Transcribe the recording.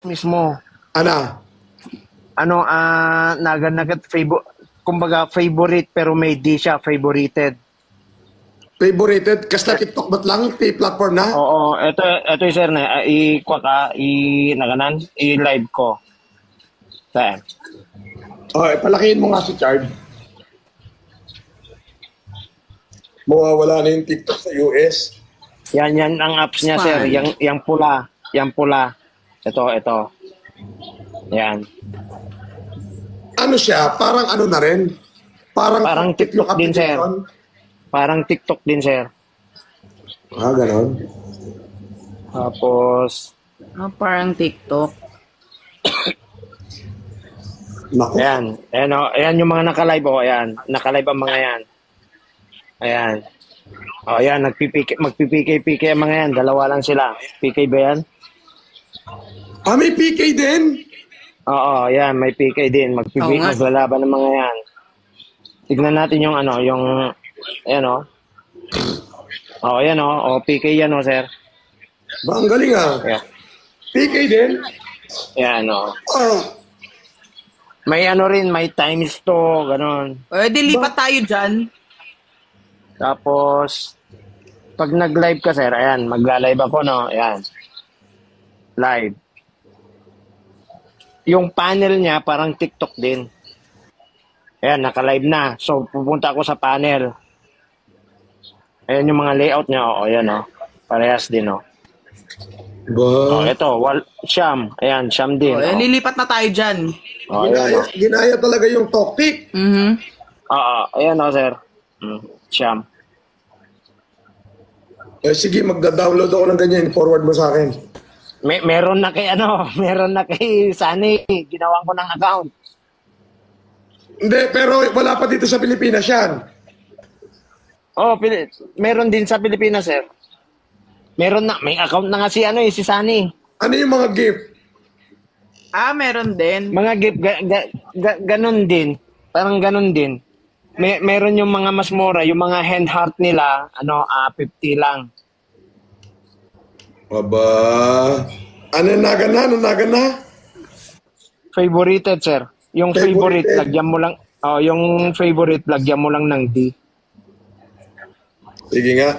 mismo. Ana? Ano, naganagad kumbaga favorite pero may di siya favorited. Favorited? Kas na TikTok ba't lang? Platform na? Oo, ito yung sir na, i-kwa ka, naganan, i-live ko. Saan? Okay, palakihin mo nga si Chard. Mawawala na yung TikTok sa US. Yan ang apps niya sir, yang pula, yang pula. Ito. Yan. Ano siya? Parang ano na rin? Parang TikTok din sir. application? Parang TikTok din sir. Ah, ganon. Tapos, Parang TikTok. Naku. ayan yung mga naka-live oh, ayan. Naka-live ang mga yan. Ayan. Oh, ayan, magpipikay ang mga yan. Dalawa lang sila. PK ba yan? Ah, may PK din? Oo, ayan, may PK din. Oo nga. Maglalaban ng mga yan. Tignan natin yung ayan oh. Oh, ayan oh. Oh, PK yan oh, sir. Ba, ang galing ah. Ayan. PK din? Ayan oh. Ah, May rin, may times to, ganon. Di lipat tayo dyan. Tapos, pag nag-live ka, sir, ayan, magla-live ako, no? Ayan. Live. Yung panel niya, parang TikTok din. Ayan, naka-live na. So, pupunta ako sa panel. Ayan yung mga layout niya, oh, ayan, oh. Parehas din, oh. Oh, ba? ito, Siyam. Ayan, Siyam din. Oh. Lilipat na tayo dyan. Oh, ayan, oh. Ginaya talaga yung Toktik. Mhm. Oo, ayan, oh, sir. Siyam. Eh, sige, magda-download ako ng ganyan. Forward mo sa akin. Meron na kay meron na kay Sunny. Ginawan ko ng account. Hindi, pero wala pa dito sa Pilipinas yan. Oh, meron din sa Pilipinas, sir. Meron na, may account na nga si Sunny. Ano yung mga gift? Meron din. Mga gift, ganun din. Parang ganun din. Meron yung mga mas mura, yung mga hand heart nila, 50 lang. Aba. Ano naga na? Favorited, sir. Yung favorite, Favorited. lagyan mo lang, yung favorite, lagyan mo lang ng D. Sige nga.